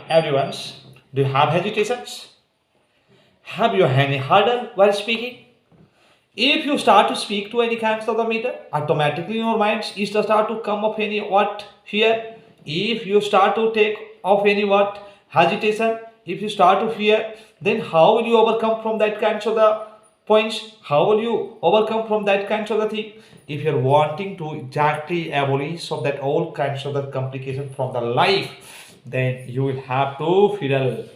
everyone's. Do you have hesitations? Have you any hurdle while speaking? If you start to speak to any kinds of the meter, automatically in your minds is to start to come up any what fear. If you start to take off any what hesitation, if you start to fear, then how will you overcome from that kinds of the points? How will you overcome from that kinds of the thing? If you're wanting to exactly abolish of that all kinds of the complication from the life, then you will have to fiddle,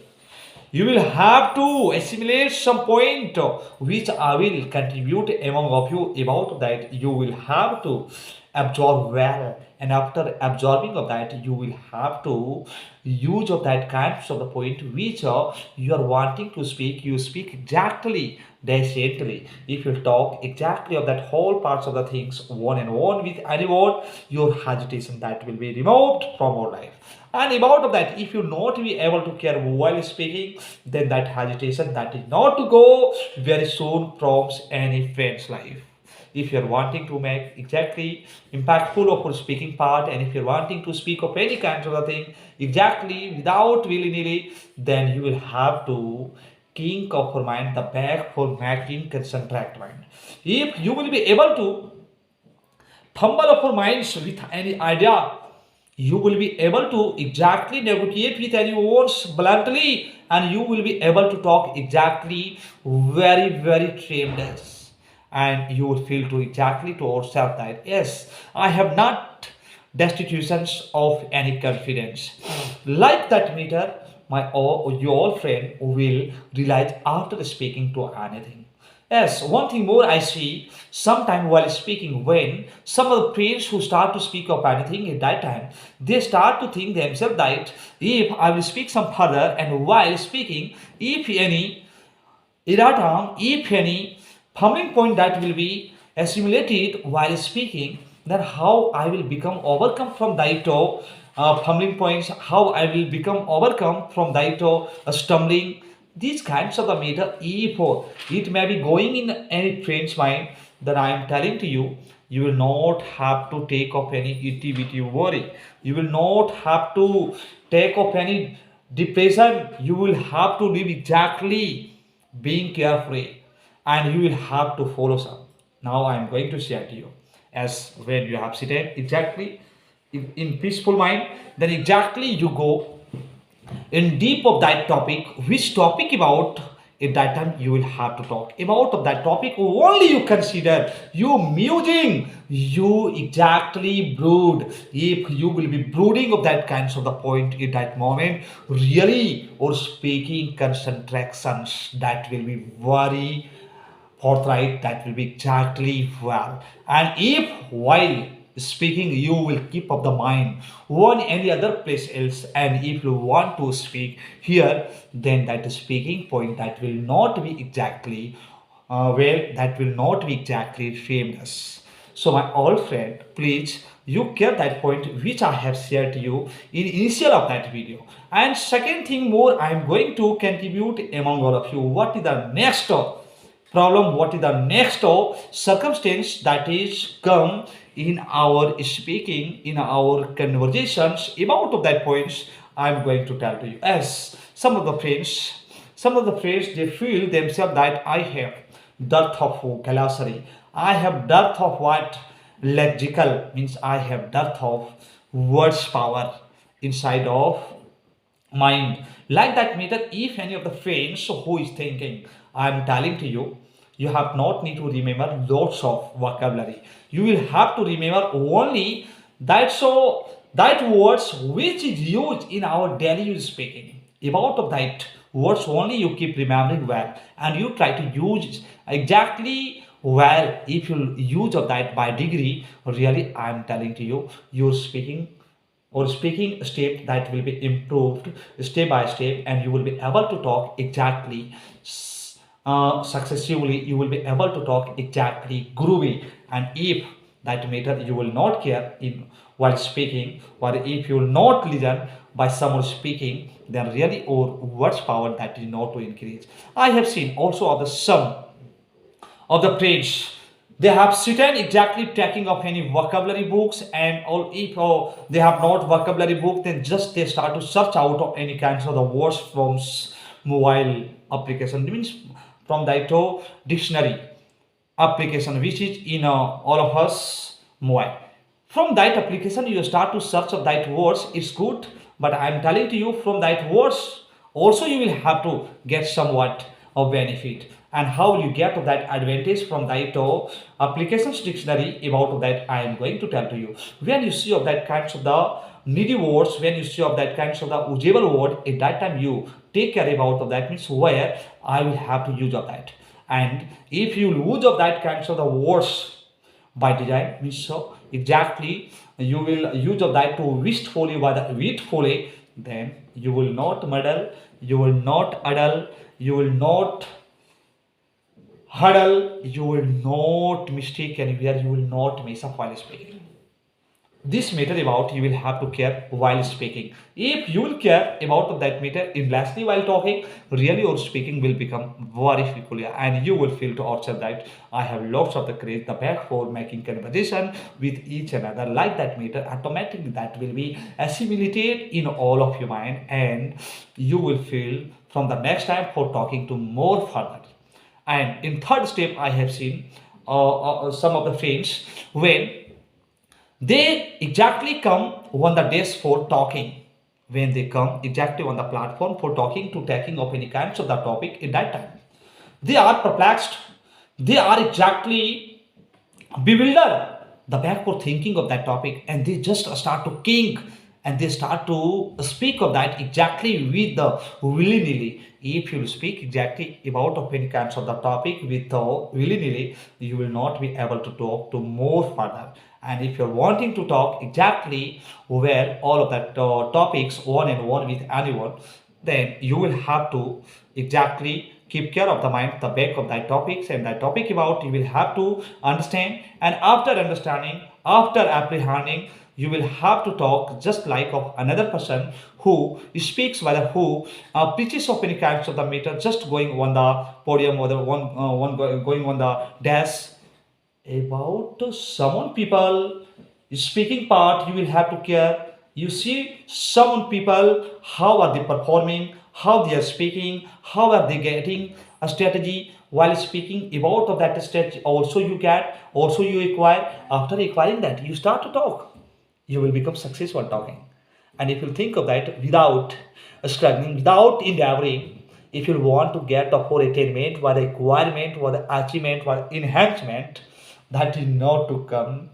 you will have to assimilate some point which I will contribute among of you. About that you will have to absorb well, and after absorbing of that you will have to use of that kinds of the point which you are wanting to speak. You speak exactly decently. If you talk exactly of that whole parts of the things one and one with anyone, your hesitation that will be removed from your life. And about that, if you not be able to care while speaking, then that hesitation that is not to go very soon from any friend's life. If you're wanting to make exactly impactful of your speaking part, and if you're wanting to speak of any kind of a thing exactly without willy-nilly, then you will have to kink of your mind, the back for making concentrate mind. If you will be able to fumble of your minds with any idea, you will be able to exactly negotiate with any words bluntly, and you will be able to talk exactly very tremendous, and you will feel to exactly to yourself that yes, I have not destitutions of any confidence. Like that meter, your old friend will realize after speaking to anything. Yes, one thing more I see sometime while speaking, when some of the friends who start to speak of anything at that time, they start to think themselves that if I will speak some further, and while speaking, if any erratum, if any fumbling point that will be assimilated while speaking, then how I will become overcome from that fumbling points, how I will become overcome from that stumbling. These kinds of the matter, if it may be going in any friend's mind, that I am telling to you, you will not have to take up any itty bitty worry. You will not have to take up any depression. You will have to live exactly being carefree, and you will have to follow some. Now I am going to share to you, as when you have seated exactly in peaceful mind, then exactly you go in deep of that topic. Which topic about, at that time you will have to talk about of that topic only. You consider, you musing, you exactly brood. If you will be brooding of that kinds of the point at that moment, really, or speaking concentrations that will be very forthright, that will be exactly well. And if while speaking you will keep up the mind one any other place else, and if you want to speak here, then that speaking point that will not be exactly that will not be exactly famous. So my old friend, please you get that point which I have shared to you in initial of that video. And second thing more, I am going to contribute among all of you what is the next problem, what is the next circumstance that is come in our speaking, in our conversations about of that points. I'm going to tell to you. As some of the friends, they feel themselves that I have dearth of glossary, I have dearth of what lexical means, I have dearth of words power inside of mind. Like that meter, if any of the friends who is thinking, I'm telling to you, you have not need to remember lots of vocabulary. You will have to remember only that, so that words which is used in our daily use speaking. About of that words only you keep remembering well, and you try to use exactly well. If you use of that by degree, really I'm telling to you, your speaking or speaking step that will be improved step by step, and you will be able to talk exactly successively. You will be able to talk exactly groovy. And if that matter you will not care in while speaking, or if you will not listen by someone speaking, then really or words power that is not to increase. I have seen also of the some of the friends, They have certain exactly tracking of any vocabulary books, and all if they have not vocabulary book, then just they start to search out of any kinds of the words from mobile application. It means from the dictionary application which is in all of us mobile. From that application you start to search of that words. It's good, but I am telling to you from that words also you will have to get somewhat of benefit. And how will you get that advantage from that applications dictionary? About that I am going to tell to you. When you see of that kinds of the needy words, when you see of that kinds of the usable word, at that time you take care about of that, means where I will have to use of that. And if you lose of that kinds of the words by design, means so exactly you will use of that to wistfully by the wistfully, then you will not muddle, you will not addle, you will not huddle, you will not mistake anywhere, you will not mess up while speaking. This matter about you will have to care while speaking. If you will care about that matter endlessly while talking, really your speaking will become very peculiar, and you will feel to yourself that I have lots of the courage, the back for making conversation with each another. Like that matter, automatically that will be assimilated in all of your mind, and you will feel from the next time for talking to more further. And in third step, I have seen some of the friends when they exactly come on the desk for talking. When they come exactly on the platform for talking to taking of any kinds of the topic in that time, they are perplexed. They are exactly bewildered the backward thinking of that topic, and they just start to king, and they start to speak of that exactly with the willy-nilly. If you speak exactly about of any kinds of the topic with the willy-nilly, you will not be able to talk to more further. And if you're wanting to talk exactly where all of that topics one and one with anyone, then you will have to exactly keep care of the mind, the back of that topics, and that topic about you will have to understand. And after understanding, after apprehending, you will have to talk just like of another person who speaks, whether who preaches of any kinds of the matter, just going on the podium or the going on the desk about some people speaking part. You will have to care. You see some people how are they performing, how they are speaking, how are they getting a strategy while speaking. About of that strategy also you get, also you acquire. After acquiring that you start to talk, you will become successful talking. And if you think of that without struggling, without endeavoring, if you want to get the for attainment, or the acquirement, or the achievement, or enhancement, that is not to come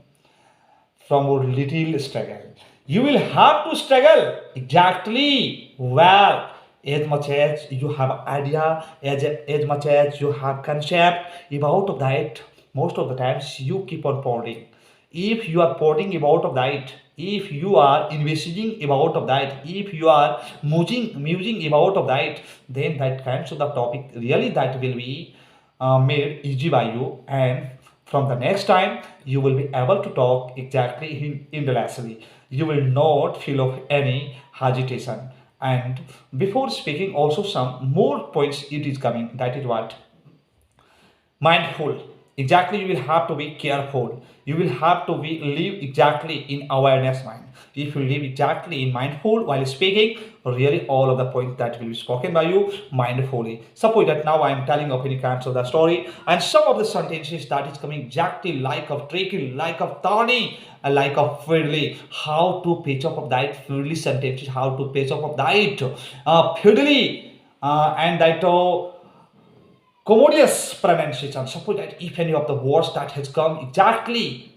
from a little struggle. You will have to struggle exactly well, as much as you have idea, as much as you have concept about of that. Most of the times you keep on pondering. If you are pondering about of that, if you are investigating about of that, if you are musing about of that, then that kinds of the topic really that will be made easy by you. And from the next time you will be able to talk exactly intellectually. You will not feel of any hesitation. And before speaking also some more points it is coming, that is what mindful. Exactly, you will have to be careful, you will have to be live exactly in awareness mind. If you live exactly in mindful while speaking, really all of the points that will be spoken by you mindfully. Suppose that now I am telling of any kinds of the story, and some of the sentences that is coming exactly like of tricky, like of thorny, and like of fiddly. How to pitch up of that fiddly sentences, how to pitch up of that fiddly and that commodious pronunciation. Suppose that if any of the words that has come exactly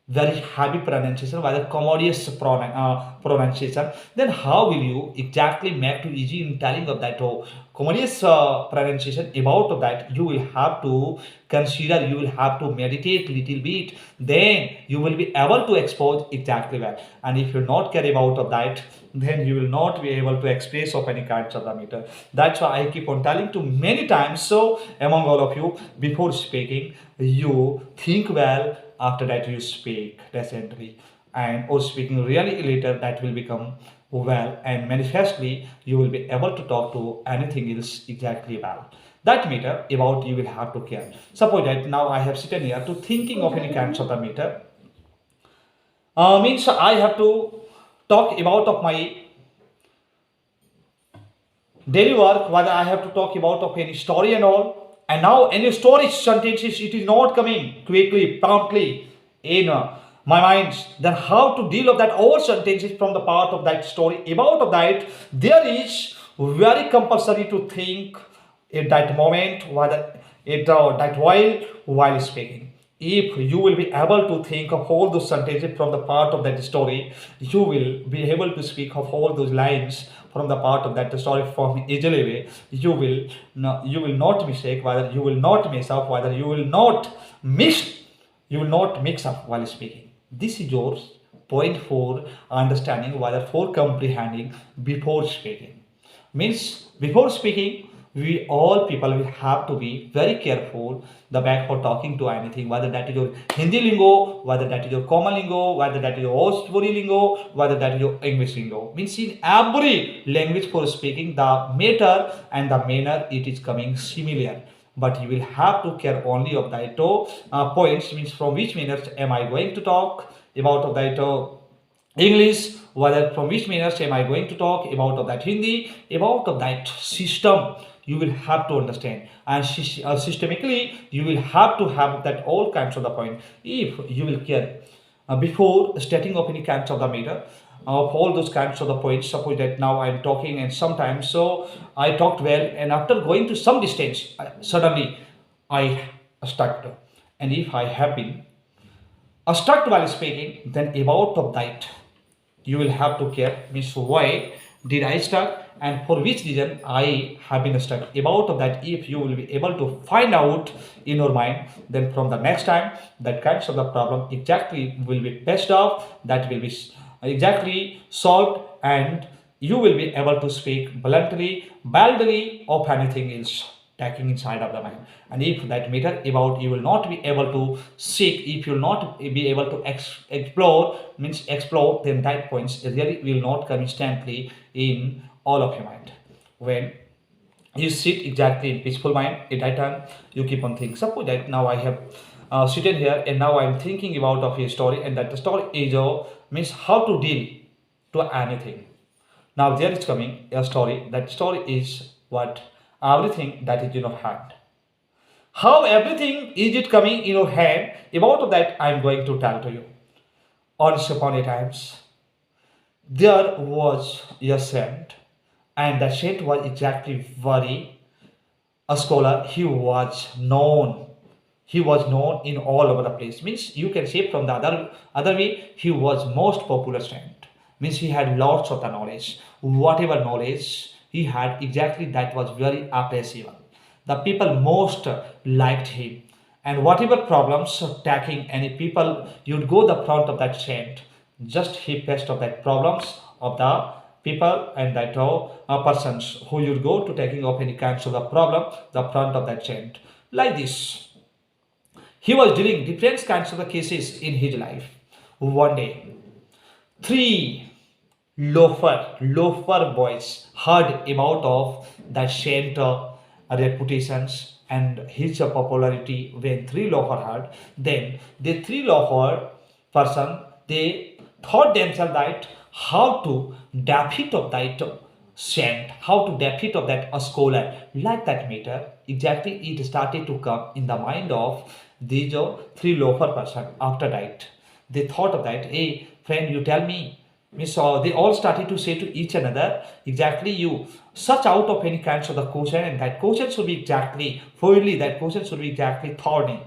very heavy pronunciation, whether commodious pronunciation, then how will you exactly make to easy in telling of that commodious pronunciation? About that you will have to consider, you will have to meditate little bit, then you will be able to expose exactly well. And if you not care about of that, then you will not be able to express of any kinds of the meter. That's why I keep on telling to many times. So among all of you, before speaking, you think well, after that you speak decently, and or speaking really later, that will become well, and manifestly you will be able to talk to anything else exactly well. that meter about you will have to care. Suppose that now I have sitting here to thinking of any kinds of the meter. Means I have to talk about of my daily work, whether I have to talk about of any story and all. And now any story sentences, it is not coming quickly, promptly in my mind. Then how to deal with that all sentences from the part of that story about of that, there is very compulsory to think at that moment, whether it that while speaking. If you will be able to think of all those sentences from the part of that story, you will be able to speak of all those lines from the part of that story from easily way. You will not mistake, whether you will not mess up, whether mix you will not mix up while speaking. This is your point for understanding, whether for comprehending before speaking. Means before speaking, we all people will have to be very careful the back for talking to anything, whether that is your Hindi lingo, whether that is your common lingo, whether that is your Bhojpuri lingo, whether that is your English lingo. Means in every language for speaking, the matter and the manner it is coming similar. But you will have to care only of that points, means from which manners am I going to talk about of that English, whether from which manners am I going to talk about of that Hindi, about of that system you will have to understand, and systemically you will have to have that all kinds of the point. If you will care before stating of any kinds of the matter of all those kinds of the points, suppose that now I am talking and sometimes so I talked well, and after going to some distance suddenly I stuck, and if I have been stuck while speaking, then about of that you will have to care, means why did I stuck and for which reason I have been stuck. About of that, if you will be able to find out in your mind, then from the next time that kinds of the problem exactly will be patched off, that will be exactly solved, and you will be able to speak bluntly, boldly of anything else taking inside of the mind. And if that matter about you will not be able to seek, if you will not be able to explore, means explore, then that points really will not come instantly in all of your mind. When you sit exactly in peaceful mind, at that time you keep on thinking. Suppose that now I have sitting here and now I am thinking about of a story, and that the story is means how to deal to anything. Now there is coming a story. That story is what everything that is in your hand. How everything is it coming in your hand? About that I am going to tell to you. Once upon a times, there was a saint, and the saint was exactly very a scholar. He was known in all over the place, means you can say from the other way he was most popular saint, means he had lots of the knowledge, whatever knowledge he had exactly that was very appreciable. The people most liked him, and whatever problems attacking any people, you'd go the front of that saint, just he best of that problems of the people, and that persons who you'd go to taking of any kinds of the problem, the front of that saint. Like this, he was dealing different kinds of the cases in his life. One day, three loafer boys heard about of that saint reputations and his popularity. When three loafer heard, then the three loafer person, they thought themselves that how to defeat of that saint, how to defeat of that a scholar. Like that matter, exactly it started to come in the mind of these three loafer person. After that, they thought of that, hey friend, you tell me. So they all started to say to each another, exactly you search out of any kinds of the question, and that question should be exactly fully, that question should be exactly thorny.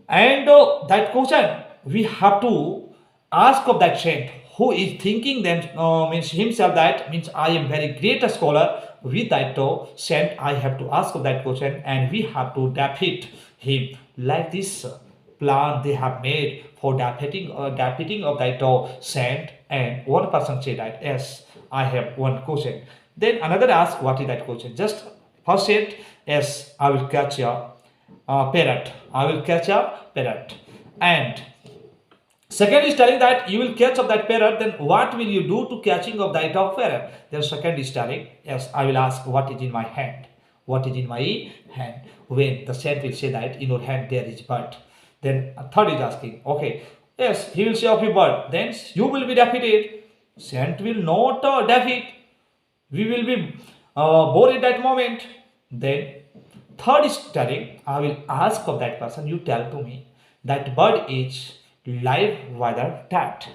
And that question we have to ask of that saint who is thinking them means himself that means I am very great a scholar. With that saint I have to ask of that question, and we have to defeat him. Like this plan they have made for defeating of that saint. And one person said that yes, I have one question. Then another asked what is that question. Just first said yes, I will catch a parrot. I will catch a parrot. And second is telling that you will catch up that parrot. Then what will you do to catching of that parrot? Then second is telling yes, I will ask what is in my hand. what is in my hand. When the saint will say that in your hand there is bird, then a third is asking, okay, yes, he will say of you bird, then you will be defeated. Saint will not defeat. We will be bored at that moment. Then third is telling, I will ask of that person, you tell to me that bird is live whether dead.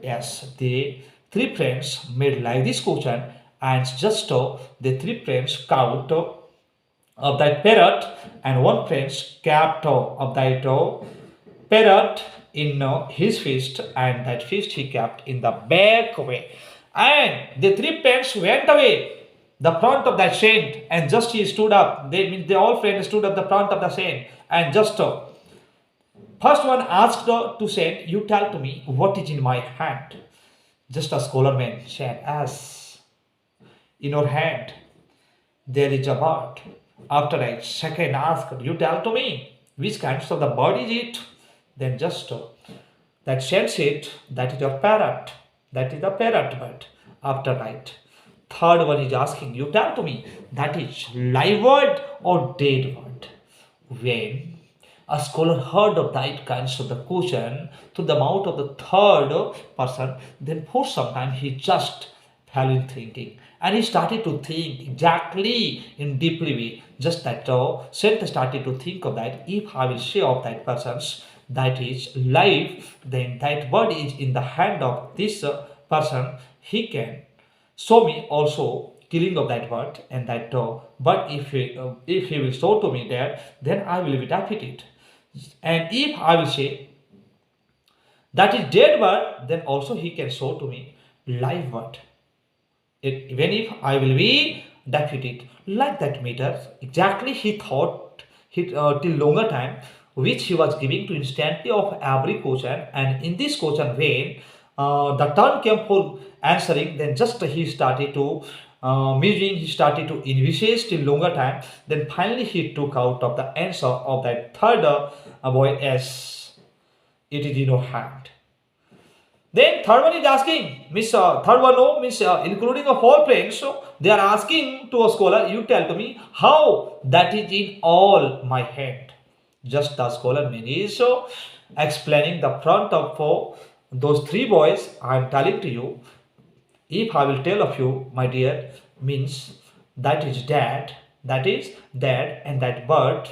Yes, the three friends made like this question, and just the three friends count of that parrot, and one friend kept of that parrot in his fist, and that fist he kept in the back way. And the three parents went away the front of that saint, and just he stood up. They mean they all friends stood up the front of the saint, and just first one asked to saint, "You tell to me what is in my hand." Just a scholar man said, "As in your hand there is a bird." After that, second asked, "You tell to me which kinds of the bird is it?" Then just that saint said, "That is a parrot. That is a parrot bird." After that, third one is asking, "You tell to me that is live bird or dead bird?" When a scholar heard of that kinds of the question to the mouth of the third person, then for some time he just fell in thinking, and he started to think exactly in deeply way. Just that Seth started to think of that, if I will say of that person's that is life, then that bird is in the hand of this person. He can show me also killing of that bird and that but if he will show to me that, then I will be defeated. And if I will say that is dead bird, then also he can show to me live bird. Even if I will be defeated, like that matters. Exactly he thought till longer time, which he was giving to instantly of every question. And in this question, when the turn came for answering, then just he started to musing, he started to envisage till longer time. Then finally he took out of the answer of that third boy as it is in your hand. Then third one is asking, Miss third one no means including of all friends. So they are asking to a scholar, you tell to me how that is in all my hand. Just the scholar mean is so explaining the front of for those three boys. I am telling to you, if I will tell of you, my dear, means that is dead, and that bird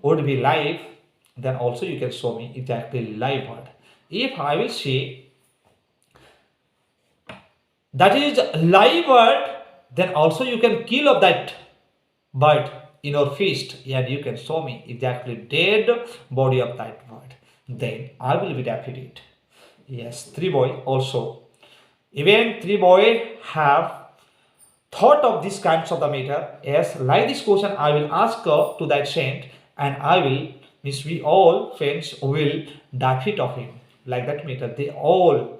would be live, then also you can show me exactly live bird. If I will say that is live bird, then also you can kill of that bird in your fist, and you can show me exactly dead body of that bird. Then I will be defeated. Yes, three boy also. Even three boy have thought of these kinds of the matter. Yes, like this question I will ask to that saint, and I will means we all friends will defeat of him. Like that matter, they all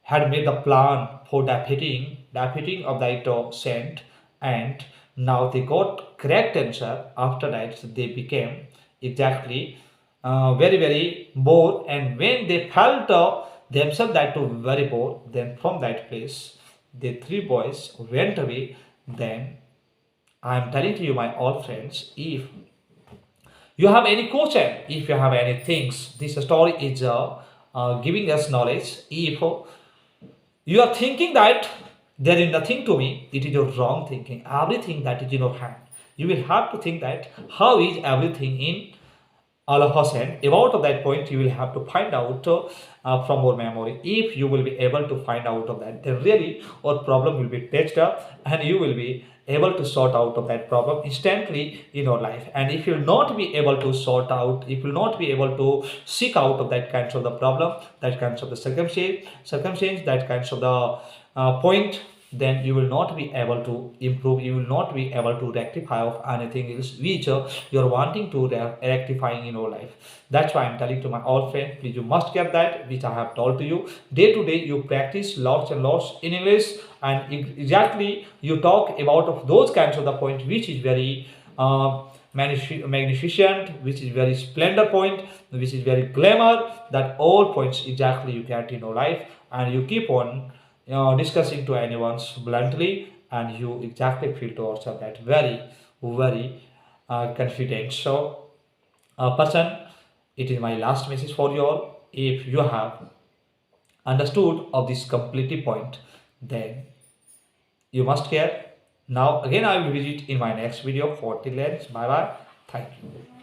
had made the plan for defeating of that saint, and now they got correct answer. After that, they became exactly very bored, and when they felt themselves that to very bored, then from that place the three boys went away. Then I am telling to you, my all friends, if you have any question, if you have any things, this story is giving us knowledge. If you are thinking that there is nothing to me, it is your wrong thinking. Everything that is in your hand, you will have to think that how is everything in all of us hand. About of that point, you will have to find out from our memory. If you will be able to find out of that, then really our problem will be patched up, and you will be able to sort out of that problem instantly in your life. And if you will not be able to sort out, if you will not be able to seek out of that kinds of the problem, that kinds of the circumstance, that kinds of the point, then you will not be able to improve, you will not be able to rectify of anything else which you're wanting to rectifying in your life. That's why I'm telling to my old friend, please you must get that which I have told to you. Day to day you practice lots and lots in English, and exactly you talk about of those kinds of the point which is very magnificent, which is very splendor point, which is very glamour, that all points exactly you get in your life, and you keep on discussing to anyone bluntly, and you exactly feel to yourself that very very confident. So, person, it is my last message for you all. If you have understood of this completely point, then you must care. Now again I will visit in my next video. For till then, bye bye. Thank you.